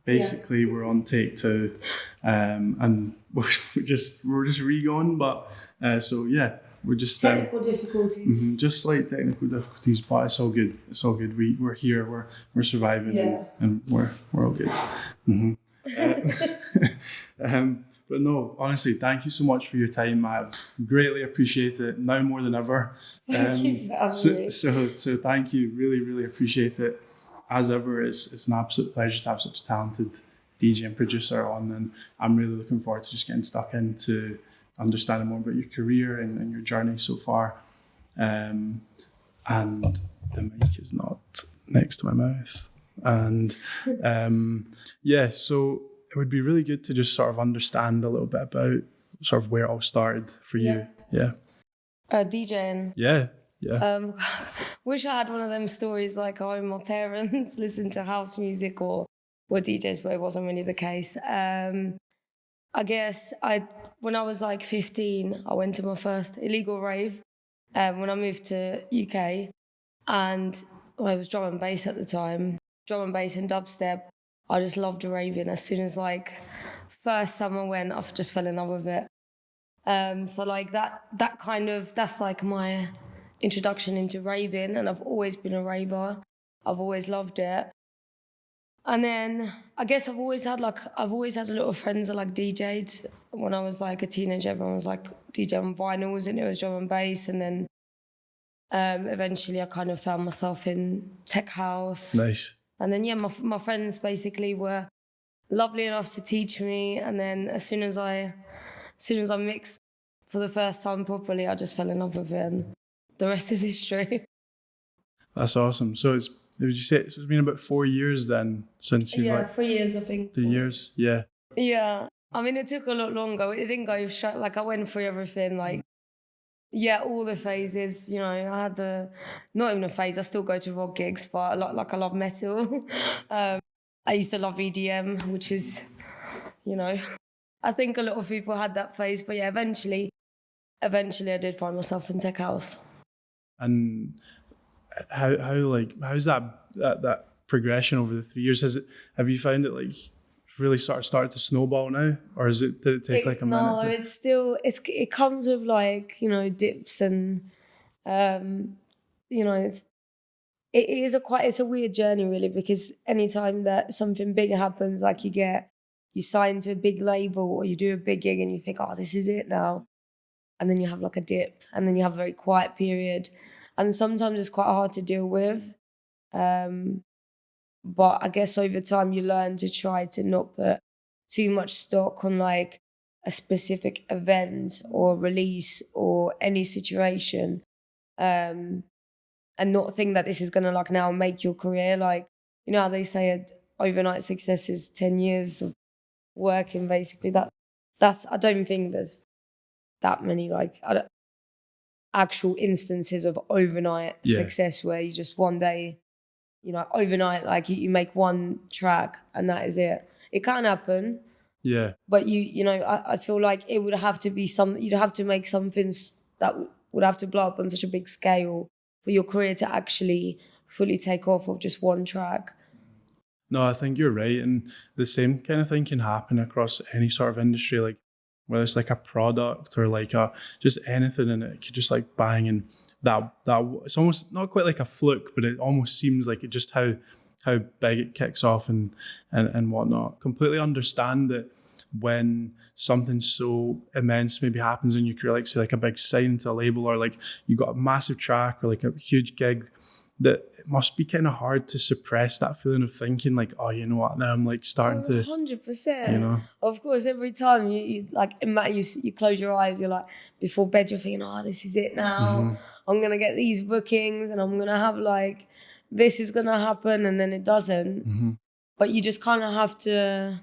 basically we're on take 2, and we're just re-going. But so yeah, we're just technical difficulties. Just slight technical difficulties, but it's all good. It's all good. We're here. We're surviving, and we're all good. But no, honestly, thank you so much for your time. I greatly appreciate it now more than ever. Thank you for having me. So thank you. Really, really appreciate it. As ever, it's an absolute pleasure to have such a talented DJ and producer on, and I'm really looking forward to just getting stuck into understanding more about your career and your journey so far. And the mic is not next to my mouth. And so it would be really good to just sort of understand a little bit about sort of where it all started for you. Yeah. DJing. Yeah. Wish I had one of them stories like, oh, my parents listened to house music or were DJs, but it wasn't really the case. I guess when I was like 15, I went to my first illegal rave when I moved to UK, and I was drum and bass at the time, drum and bass and dubstep. I just loved raving. As soon as like first time I went, I just fell in love with it. So like that's like my introduction into raving, and I've always been a raver. I've always loved it. And then I guess I've always had a lot of friends that like DJ'd. When I was like a teenager, everyone was like DJ on vinyls and it was drum and bass. And then eventually I kind of found myself in tech house. Nice. And then my friends basically were lovely enough to teach me. And then as soon as I mixed for the first time properly, I just fell in love with it, and the rest is history. That's awesome. So would you say it's been about 4 years then since you've 3 years, I think. 3 years, yeah. Yeah, I mean it took a lot longer. It didn't go straight. Like I went through everything. Like all the phases. You know, I had not even a phase. I still go to rock gigs, but I love metal. I used to love EDM, which is, I think a lot of people had that phase. But yeah, eventually I did find myself in tech house. And how's that progression over the 3 years? Have you found it like really started to snowball now, or did it take like a minute? No, it's still it comes with like dips and it's a weird journey really, because anytime that something big happens, like you sign to a big label or you do a big gig and you think, oh, this is it now, and then you have like a dip, and then you have a very quiet period. And sometimes it's quite hard to deal with. But I guess over time you learn to try to not put too much stock on like a specific event or release or any situation. And not think that this is going to like now make your career. Like, how they say overnight success is 10 years of working, basically. I don't think there's that many like... actual instances of overnight success where you just one day, overnight, like you make one track and that is it. It can happen. Yeah. But I feel like it would have to be you'd have to make something that would have to blow up on such a big scale for your career to actually fully take off of just one track. No, I think you're right. And the same kind of thing can happen across any sort of industry, like whether it's like a product or like just anything, and it could just like bang, and that it's almost not quite like a fluke, but it almost seems like it just how big it kicks off and whatnot. Completely understand that when something so immense maybe happens in your career, like say like a big sign to a label, or like you got a massive track or like a huge gig, that it must be kind of hard to suppress that feeling of thinking like, oh, you know what, now I'm like starting to 100%. Of course, every time you like you close your eyes, you're like, before bed you're thinking, oh, this is it now. Mm-hmm. I'm gonna get these bookings and I'm gonna have like this is gonna happen, and then it doesn't. Mm-hmm. But you just kind of have to,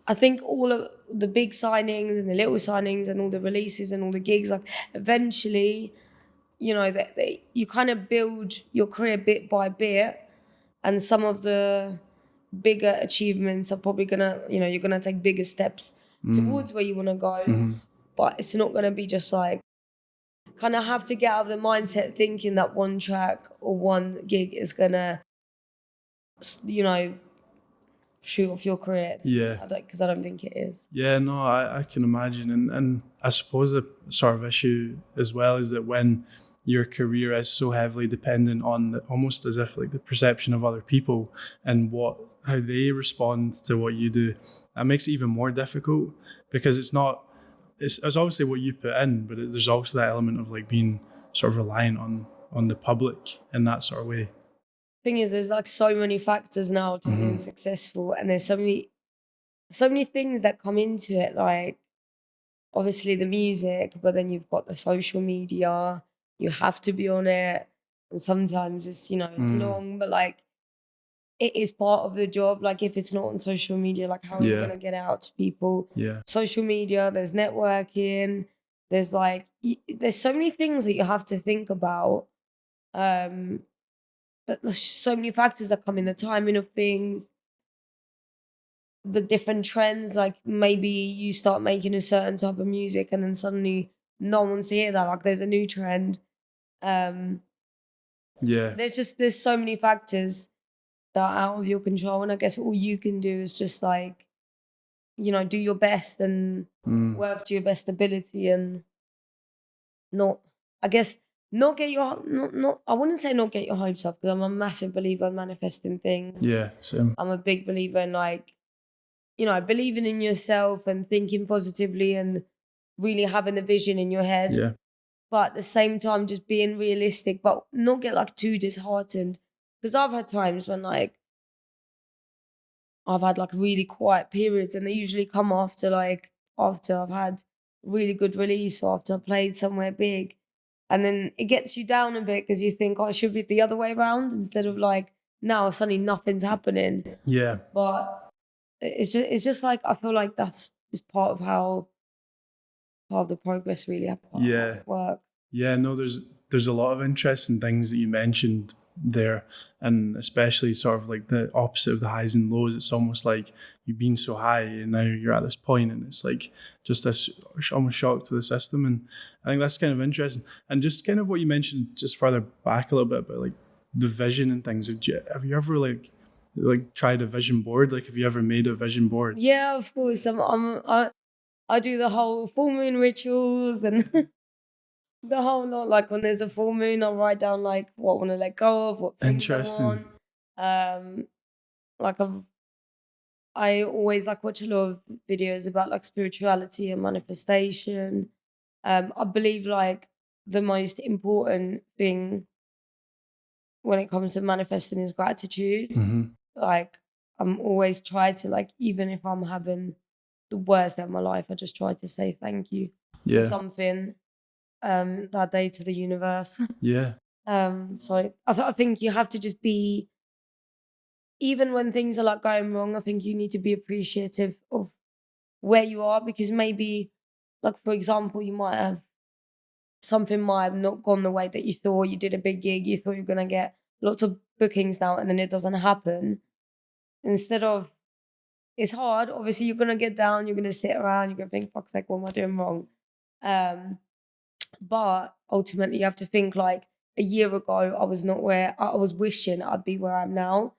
I think all of the big signings and the little signings and all the releases and all the gigs, like eventually, you kind of build your career bit by bit, and some of the bigger achievements are probably gonna, you're gonna take bigger steps towards where you want to go, but it's not gonna be just like, kind of have to get out of the mindset thinking that one track or one gig is gonna, shoot off your career. Yeah. Because I don't think it is. Yeah, no, I can imagine. And I suppose the sort of issue as well is that when your career is so heavily dependent on almost as if like the perception of other people and how they respond to what you do, that makes it even more difficult because it's obviously what you put in, but there's also that element of like being sort of reliant on the public in that sort of way. Thing is, there's like so many factors now to being successful, and there's so many things that come into it, like obviously the music, but then you've got the social media, you have to be on it, and sometimes it's it's long, but like it is part of the job. Like if it's not on social media, like how are you gonna get out to people? Yeah. Social media, there's networking, there's like there's so many things that you have to think about. But there's just so many factors that come in, the timing of things, the different trends. Like maybe you start making a certain type of music and then suddenly no one wants to hear that. Like there's a new trend. Yeah. There's so many factors that are out of your control, and I guess all you can do is just like, do your best and work to your best ability, and not, I guess, not get your not I wouldn't say not get your hopes up, because I'm a massive believer in manifesting things. Yeah, same. I'm a big believer in like, believing in yourself and thinking positively and really having the vision in your head. Yeah. But at the same time, just being realistic, but not get like too disheartened. Because I've had times when like I've had like really quiet periods, and they usually come after I've had really good release or after I played somewhere big. And then it gets you down a bit because you think, oh, it should be the other way around, instead of like now suddenly nothing's happening. Yeah. But it's just like I feel like that's just part of the progress really works. Yeah, no, there's a lot of interesting things that you mentioned there, and especially sort of like the opposite of the highs and lows. It's almost like you've been so high and now you're at this point, and it's like just this almost shock to the system. And I think that's kind of interesting. And just kind of what you mentioned just further back a little bit about like the vision and things. Have you ever like tried a vision board? Like, have you ever made a vision board? Yeah, of course. I do the whole full moon rituals and the whole lot. Like when there's a full moon, I'll write down like what I want to let go of, what things I want. Like I always like watch a lot of videos about like spirituality and manifestation. I believe like the most important thing when it comes to manifesting is gratitude. Like I'm always trying to, like, even if I'm having the worst day of my life, I just try to say thank you for something that day to the universe. Yeah. So I think you have to just be, even when things are like going wrong, I think you need to be appreciative of where you are, because maybe, like, for example, something might have not gone the way that you thought. You did a big gig, you thought you were going to get lots of bookings now, and then it doesn't happen. Instead of, it's hard, obviously you're going to get down, you're going to sit around, you're going to think, fuck's sake, what am I doing wrong? But ultimately you have to think like, a year ago, I was not where I was wishing I'd be where I am now.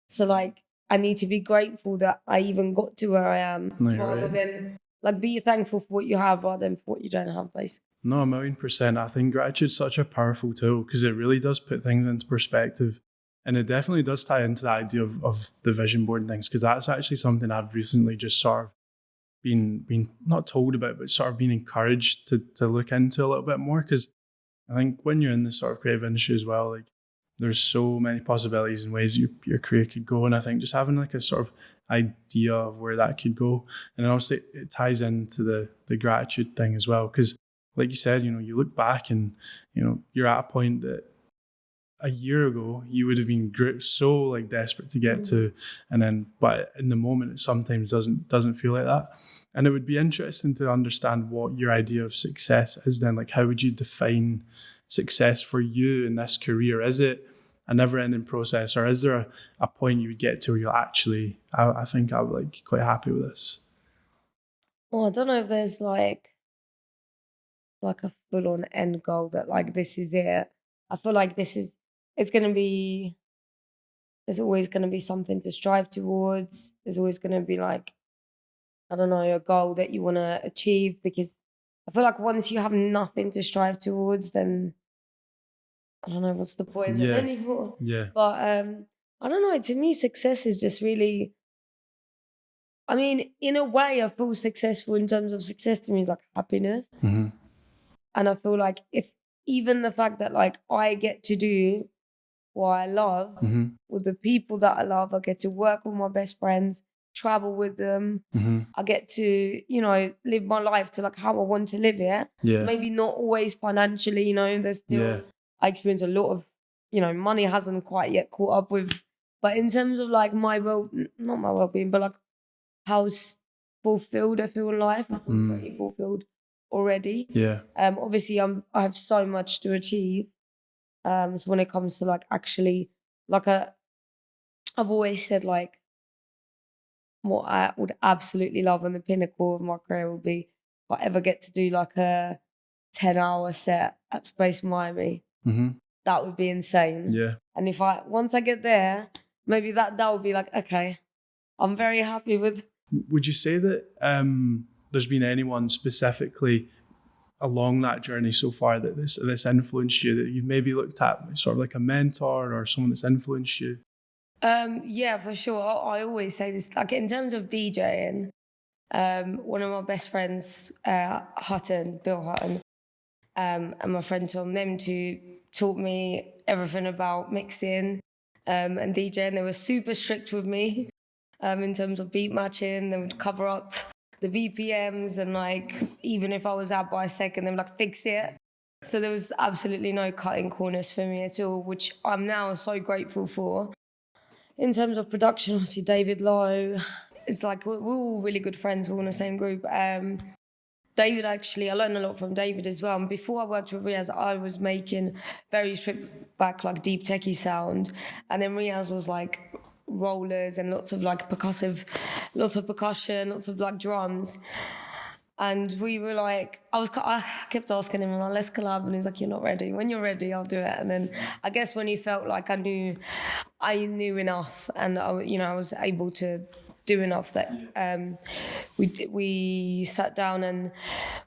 So like, I need to be grateful that I even got to where I am, rather than like be thankful for what you have rather than for what you don't have, basically. No, 1,000,000%. I think gratitude's such a powerful tool because it really does put things into perspective. And it definitely does tie into the idea of the vision board and things, because that's actually something I've recently just sort of been not told about, but sort of been encouraged to look into a little bit more. Because I think when you're in this sort of creative industry as well, like there's so many possibilities and ways your career could go. And I think just having like a sort of idea of where that could go. And obviously it ties into the gratitude thing as well. Because like you said, you look back and, you're at a point that a year ago you would have been so like desperate to get to, and then but in the moment it sometimes doesn't feel like that. And it would be interesting to understand what your idea of success is then. Like, how would you define success for you in this career? Is it a never-ending process, or is there a point you would get to where you'll actually, I think I'm like quite happy with this? Well, I don't know if there's like a full-on end goal that like this is it. I feel like it's going to be there's always going to be something to strive towards. There's always going to be like, I don't know, a goal that you want to achieve, because I feel like once you have nothing to strive towards, then I don't know what's the point Yeah. anymore. Yeah. But I don't know, to me, success is just really, I mean, in a way, I feel successful in terms of success to me is like happiness. Mm-hmm. And I feel like if even the fact that like I get to do what I love Mm-hmm. with the people that I love, I get to work with my best friends, travel with them. Mm-hmm. I get to, you know, live my life to like how I want to live it. Yeah. Maybe not always financially, you know, there's still, Yeah. I experience a lot of, you know, money hasn't quite yet caught up with, but in terms of like not my well-being, but like how fulfilled I feel in life, I feel pretty fulfilled already. Yeah. Obviously I have so much to achieve. So when it comes to like actually, like I've always said like what I would absolutely love and the pinnacle of my career would be if I ever get to do like a 10-hour set at Space Miami. Mm-hmm. That would be insane. Yeah. And if once I get there, maybe that would be like, okay, I'm very happy with. Would you say that there's been anyone specifically along that journey so far that this influenced you, that you've maybe looked at, sort of like a mentor or someone that's influenced you? Yeah, for sure. I always say this, like in terms of DJing, one of my best friends, Bill Hutton, and my friend Tom, them two taught me everything about mixing and DJing. They were super strict with me in terms of beat matching. They would cover up the BPMs, and like even if I was out by a second, they would like fix it. So there was absolutely no cutting corners for me at all, which I'm now so grateful for. In terms of production, obviously David Lowe, it's like we're all really good friends, we're all in the same group. David, actually, I learned a lot from David as well. And before I worked with Riaz, I was making very stripped back, like deep techie sound. And then Riaz was like rollers and lots of like percussion, lots of like drums. And we were like, I kept asking him, like, let's collab. And he's like, you're not ready. When you're ready, I'll do it. And then I guess when he felt like I knew enough, and I was able to do enough, that we sat down and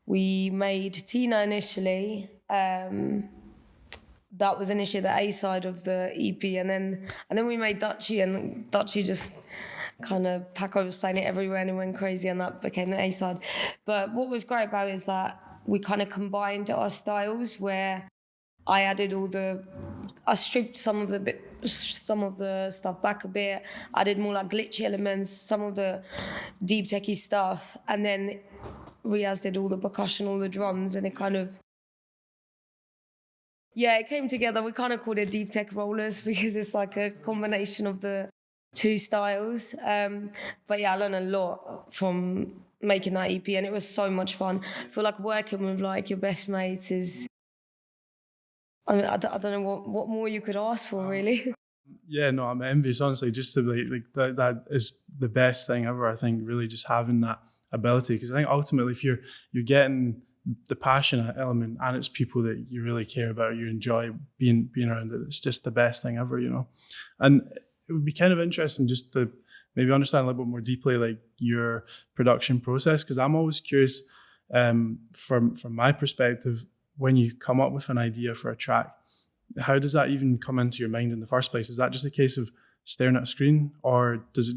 we made Tina initially. That was initially the A side of the EP, and then we made Dutchie, and Dutchie just kind of Paco was playing it everywhere and it went crazy, and that became the A side. But what was great about it is that we kind of combined our styles, where I stripped some of the stuff back a bit. I did more like glitchy elements, some of the deep techie stuff, and then Riaz did all the percussion, all the drums, and it kind of, yeah, it came together. We kind of called it Deep Tech Rollers because it's like a combination of the two styles. But yeah, I learned a lot from making that EP, and it was so much fun. I feel like working with like your best mates is, I mean, I don't know what more you could ask for, really. Yeah, no, I'm envious, honestly, just to like that is the best thing ever, I think, really just having that ability. Because I think ultimately if you're getting the passionate element and it's people that you really care about, you enjoy being around it, it's just the best thing ever, you know. And it would be kind of interesting just to maybe understand a little bit more deeply like your production process, because I'm always curious from my perspective, when you come up with an idea for a track, how does that even come into your mind in the first place? Is that just a case of staring at a screen, or does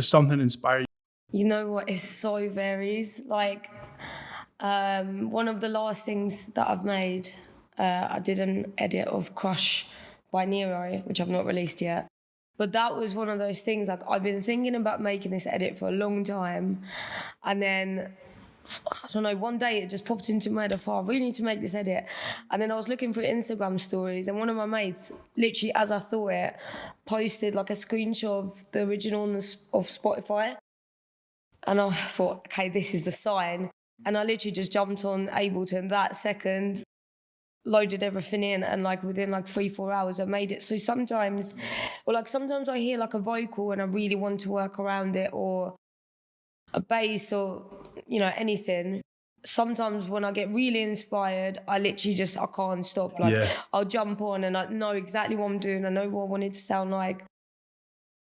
something inspire you? You know what? It so varies. Like one of the last things that I've made, I did an edit of Crush by Nero, which I've not released yet. But that was one of those things, like I've been thinking about making this edit for a long time. And then, I don't know, one day it just popped into my head, I really need to make this edit. And then I was looking through Instagram stories, and one of my mates, literally as I thought it, posted like a screenshot of the original of Spotify. And I thought, okay, this is the sign. And I literally just jumped on Ableton that second, loaded everything in, and like within like 3-4 hours I made it. So sometimes I hear like a vocal and I really want to work around it, or a bass, or anything. Sometimes when I get really inspired, I can't stop. Like I'll jump on and I know exactly what I'm doing. I know what I want it to sound like.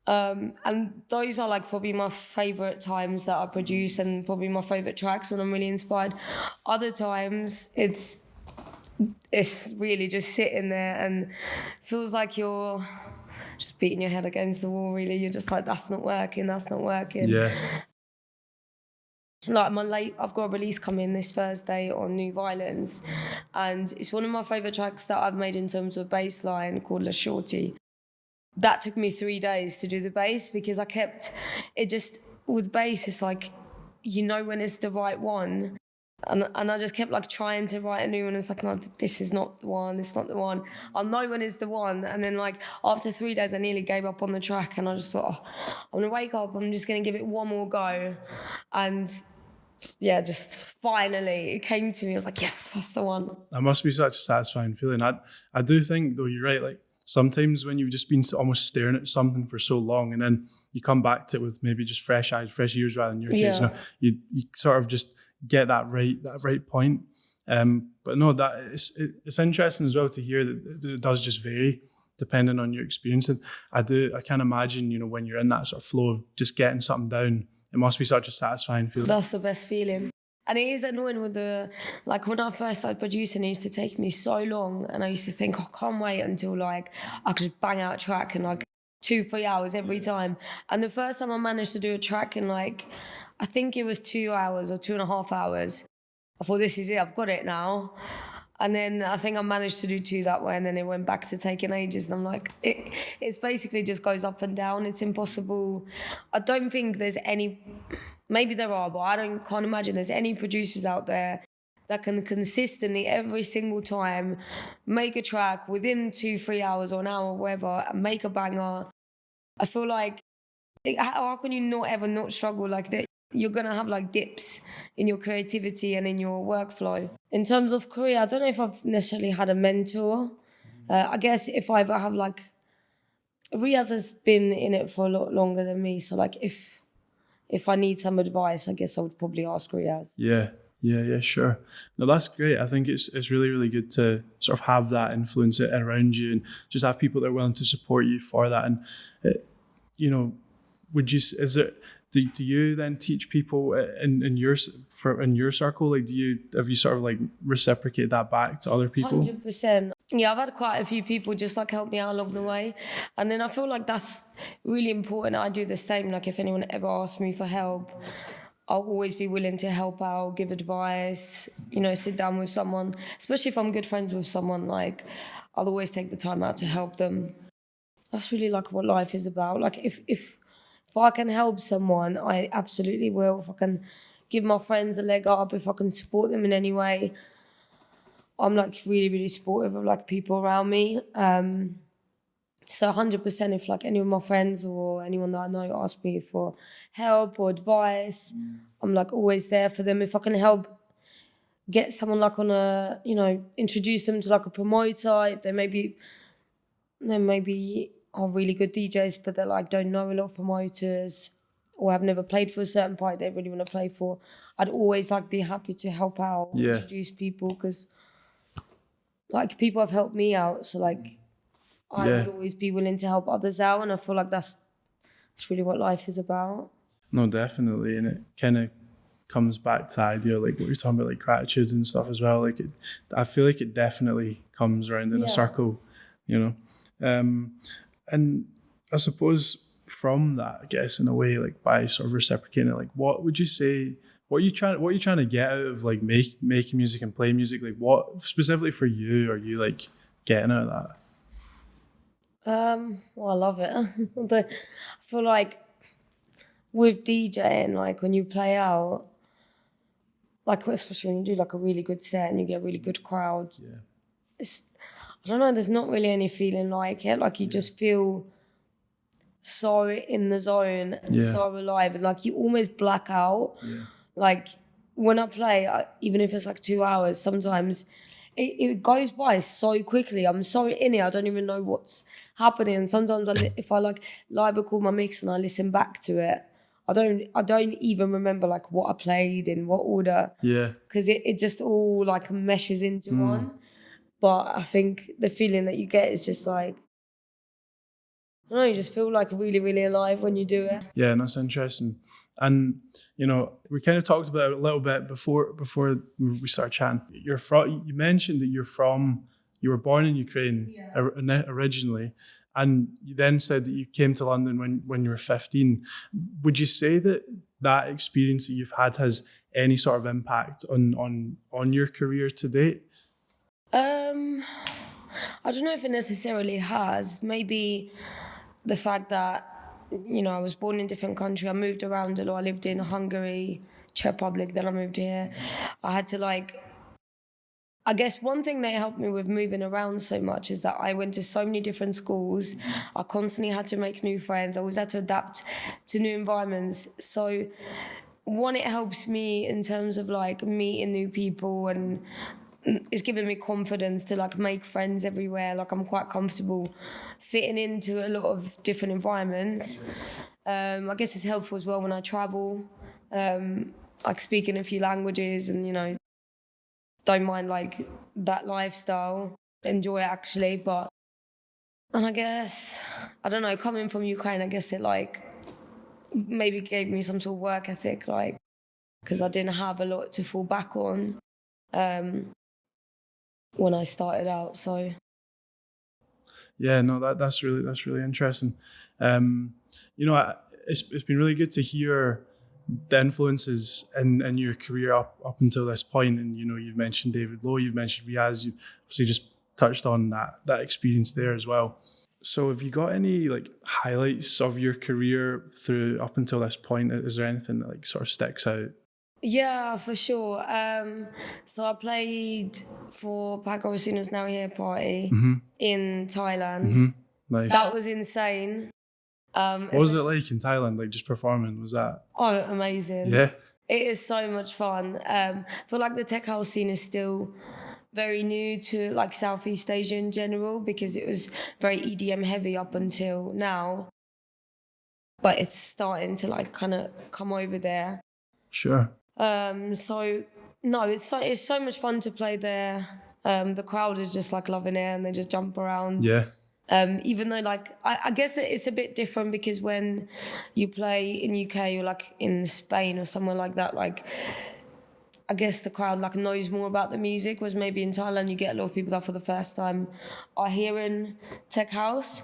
And those are like probably my favorite times that I produce and probably my favorite tracks when I'm really inspired. Other times it's really just sitting there and feels like you're just beating your head against the wall, really. You're just like, that's not working. Yeah. Like I've got a release coming this Thursday on New Violence, and it's one of my favourite tracks that I've made in terms of bass line, called La Shorty. That took me 3 days to do the bass, because with bass, it's like, you know when it's the right one. And I just kept like trying to write a new one. It's like, no, this is not the one. It's not the one. I'll know when it's the one. And then like after 3 days, I nearly gave up on the track, and I just thought, oh, I'm gonna wake up. I'm just gonna give it one more go. And yeah, just finally it came to me. I was like, yes, that's the one. That must be such a satisfying feeling. I do think, though, you're right. Like sometimes when you've just been almost staring at something for so long, and then you come back to it with maybe just fresh eyes, fresh ears, rather than your case. You sort of just get that right point. But no, that it's interesting as well to hear that it does just vary depending on your experience. And I can't imagine, when you're in that sort of flow of just getting something down, it must be such a satisfying feeling. That's the best feeling. And it is annoying with like when I first started producing, it used to take me so long, and I used to think, I can't wait until like I could bang out a track in like 2-3 hours every time. And the first time I managed to do a track in like, I think it was 2 hours or 2.5 hours, I thought, this is it, I've got it now. And then I think I managed to do 2 that way, and then it went back to taking ages. And I'm like, it's basically just goes up and down. It's impossible. I don't think there's any, maybe there are, but can't imagine there's any producers out there that can consistently every single time make a track within 2-3 hours or an hour or whatever and make a banger. I feel like, how can you not struggle like that? You're going to have like dips in your creativity and in your workflow. In terms of career, I don't know if I've necessarily had a mentor. I guess if I ever have like, Riaz has been in it for a lot longer than me. So like if I need some advice, I guess I would probably ask Riaz. Yeah, sure. No, that's great. I think it's really, really good to sort of have that influence around you and just have people that are willing to support you for that. And, do you then teach people in your circle? Like, have you sort of like reciprocated that back to other people? 100%. Yeah, I've had quite a few people just like help me out along the way, and then I feel like that's really important. I do the same. Like if anyone ever asks me for help, I'll always be willing to help out, give advice. Sit down with someone, especially if I'm good friends with someone. Like I'll always take the time out to help them. That's really like what life is about. Like if I can help someone, I absolutely will. If I can give my friends a leg up, if I can support them in any way, I'm like really, really supportive of like people around me. So 100%, if like any of my friends or anyone that I know ask me for help or advice, I'm like always there for them. If I can help get someone like on a, introduce them to like a promoter, if they maybe are really good DJs, but they like don't know a lot of promoters or have never played for a certain party they really want to play for, I'd always like be happy to help out, introduce people, because like people have helped me out. So like I would always be willing to help others out, and I feel like that's really what life is about. No, definitely, and it kind of comes back to the idea like what you're talking about, like gratitude and stuff as well. Like I feel like it definitely comes around in a circle, and I suppose from that, I guess in a way, like by sort of reciprocating it, like what would you say? What are you trying to get out of like making music and playing music? Like what specifically for you are you like getting out of that? Well, I love it. I feel like with DJing, like when you play out, like especially when you do like a really good set and you get a really good crowd, I don't know, there's not really any feeling like it. Like you just feel so in the zone and so alive, and like you almost black out. Like when I play, even if it's like 2 hours, sometimes it goes by so quickly. I'm so in it, I don't even know what's happening. And sometimes if I like live record my mix and I listen back to it, I don't even remember like what I played in what order. Because it just all like meshes into one. But I think the feeling that you get is just like I don't know, you just feel like really, really alive when you do it. Yeah, that's interesting. And we kind of talked about it a little bit before we started chatting. You mentioned that you were born in Ukraine originally, and you then said that you came to London when you were 15. Would you say that experience that you've had has any sort of impact on your career to date? I don't know if it necessarily has. Maybe the fact that, I was born in a different country. I moved around a lot. I lived in Hungary, Czech Republic, then I moved here. I had to I guess one thing that helped me with moving around so much is that I went to so many different schools. I constantly had to make new friends. I always had to adapt to new environments. So one, it helps me in terms of meeting new people, and it's given me confidence to make friends everywhere. I'm quite comfortable fitting into a lot of different environments. I guess it's helpful as well when I travel, speaking a few languages, and don't mind that lifestyle, enjoy it actually. And I guess, I don't know, coming from Ukraine, I guess it maybe gave me some sort of work ethic, because I didn't have a lot to fall back on when I started out. So yeah, no, that's really interesting. It's been really good to hear the influences in your career up until this point. And you've mentioned David Lowe, you've mentioned Riaz, you obviously just touched on that experience there as well. So have you got any highlights of your career through up until this point? Is there anything that sort of sticks out? yeah, for sure. So I played for Paco Asuna's Now Here party in Thailand. Nice. That was insane. What was it like in Thailand? Just performing, was that? Oh, amazing. Yeah. It is so much fun. I feel like the tech house scene is still very new to Southeast Asia in general, because it was very EDM heavy up until now. But it's starting to kind of come over there. Sure. So no, it's so much fun to play there. The crowd is just loving it, and they just jump around. Yeah. Even though I guess that it's a bit different, because when you play in UK or in Spain or somewhere like that, I guess the crowd knows more about the music, whereas maybe in Thailand you get a lot of people that for the first time are hearing tech house.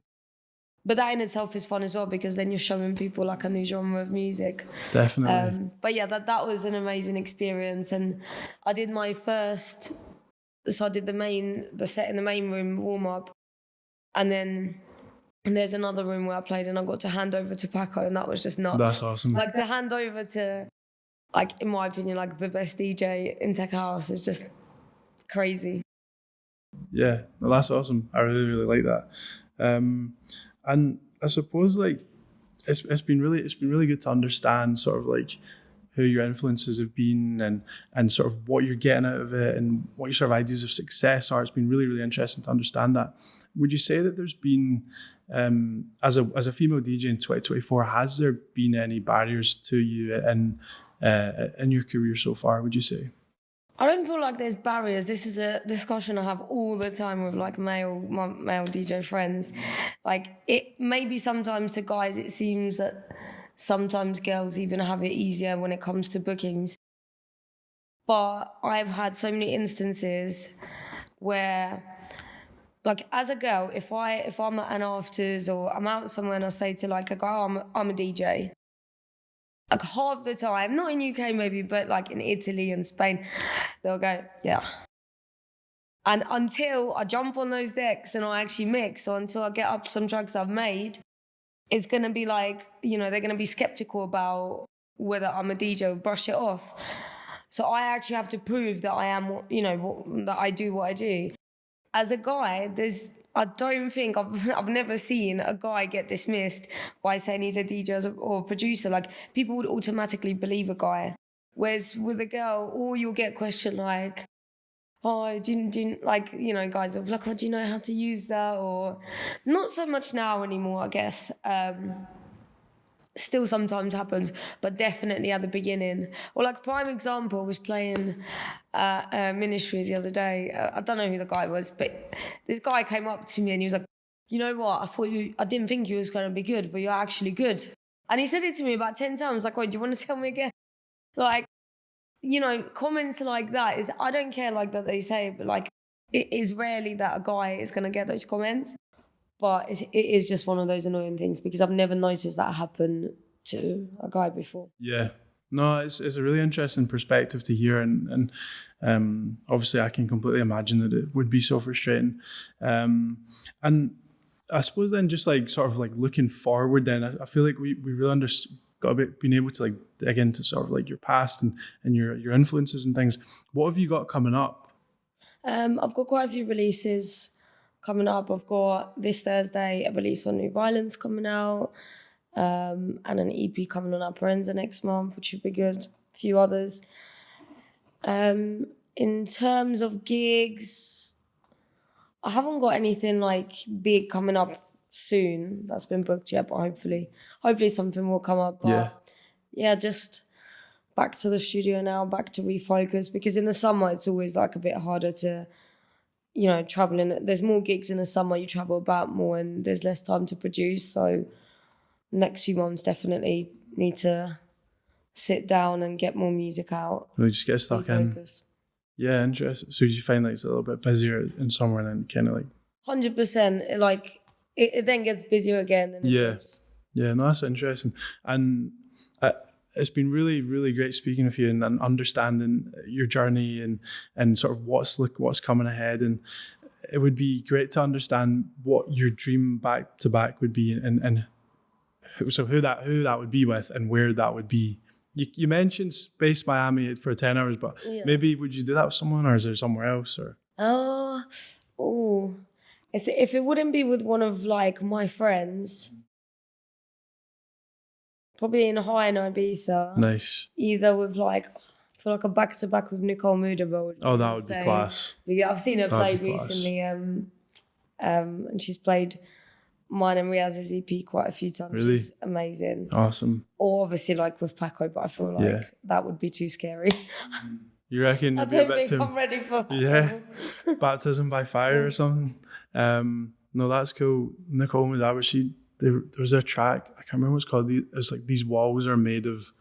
But that in itself is fun as well, because then you're showing people a new genre of music. Definitely. But yeah, that was an amazing experience. And I did my first, so I did the set in the main room, warm up. And then there's another room where I played, and I got to hand over to Paco, and that was just nuts. That's awesome. To hand over to, in my opinion, the best DJ in tech house is just crazy. Yeah, no, that's awesome. I really, really like that. And I suppose it's been really good to understand sort of who your influences have been, and sort of what you're getting out of it, and what your sort of ideas of success are. It's been really, really interesting to understand that. Would you say that there's been, as a female DJ in 2024, has there been any barriers to you in your career so far, would you say? I don't feel like there's barriers. This is a discussion I have all the time with my male DJ friends. It maybe sometimes to guys it seems that sometimes girls even have it easier when it comes to bookings. But I've had so many instances where, as a girl, if I'm at an afters or I'm out somewhere and I say to a guy, I'm a DJ. Half the time, not in UK maybe, but in Italy and Spain, they'll go, yeah. And until I jump on those decks and I actually mix, or until I get up some tracks I've made, it's going to be they're going to be skeptical about whether I'm a DJ or brush it off. So I actually have to prove that I am, that I do what I do. As a guy, I don't think I've never seen a guy get dismissed by saying he's a DJ or a producer. People would automatically believe a guy. Whereas with a girl, or you'll get questioned oh, do you guys will be oh, do you know how to use that? Or not so much now anymore, I guess. Still sometimes happens, but definitely at the beginning. Or prime example, was playing Ministry the other day. I don't know who the guy was, but this guy came up to me and he was like, you know what, I didn't think you was going to be good, but you're actually good. And he said it to me about 10 times, like, oh, do you want to tell me again? Like, you know, comments like that is, I don't care like that they say, but like, it is rarely that a guy is going to get those comments. But it is just one of those annoying things because I've never noticed that happen to a guy before. Yeah. No, it's a really interesting perspective to hear, and obviously I can completely imagine that it would be so frustrating. And I suppose then just like sort of like looking forward, then I feel like we really got a bit being able to like dig into sort of like your past and your influences and things. What have you got coming up? I've got quite a few releases coming up. I've got this Thursday a release on New Violence coming out. And an EP coming on Apparenza next month, which should be good. A few others. In terms of gigs, I haven't got anything like big coming up soon that's been booked yet, but hopefully something will come up. But yeah, just back to the studio now, back to refocus, because in the summer it's always like a bit harder to, you know, traveling. There's more gigs in the summer, you travel about more and there's less time to produce. So next few months definitely need to sit down and get more music out. Really just get stuck in. Yeah, interesting. So you find like it's a little bit busier in summer and then kind of like 100%. Like it then gets busier again. And yeah, no, that's interesting. And it's been really, really great speaking with you and understanding your journey and sort of what's coming ahead. And it would be great to understand what your dream back to back would be and so who that would be with and where that would be. You mentioned Space Miami for 10 hours, but maybe would you do that with someone, or is there somewhere else? Or if it wouldn't be with one of like my friends, probably in High in Ibiza. Nice. Either with like for like a back to back with Nicole Muderbo. Oh, that would be class. But yeah, I've seen her play recently, and she's played mine and Riaz's EP quite a few times. Really? She's amazing. Awesome. Or obviously like with Paco, but I feel like that would be too scary. You reckon I don't think I'm ready for that. Yeah. Baptism by fire or something. No, that's cool. Nicole Mudawa, there was a track, I can't remember what it's called. It was like These Walls Are Made of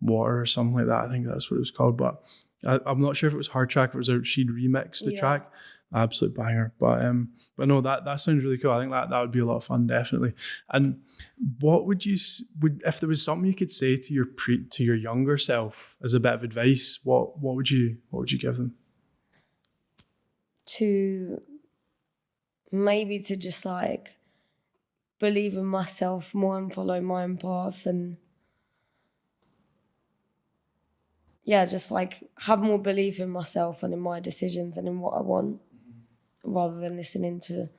Water or something like that. I think that's what it was called. But I'm not sure if it was her track or she'd remixed the track. Absolute banger. But no, that sounds really cool. I think that would be a lot of fun, definitely. And what would if there was something you could say to your younger self as a bit of advice, what would you give them? To just like believe in myself more and follow my own path, and just like have more belief in myself and in my decisions and in what I want, rather than listening to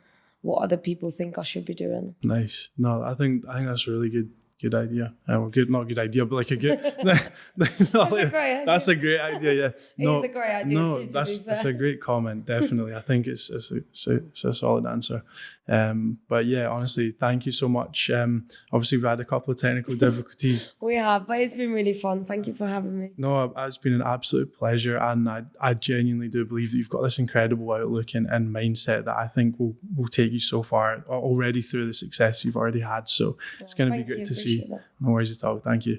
what other people think I should be doing. Nice. No, I think that's a really good idea. Well, not a good idea, but like a good. That's a great idea. Yeah. No, it is a great idea. No, it's a great comment. Definitely, I think it's a solid answer. But yeah, honestly, thank you so much. Obviously, we've had a couple of technical difficulties. We have, but it's been really fun. Thank you for having me. No, it's been an absolute pleasure, and I genuinely do believe that you've got this incredible outlook and mindset that I think will take you so far already through the success you've already had. So it's going to be great to see. No worries at all. Thank you.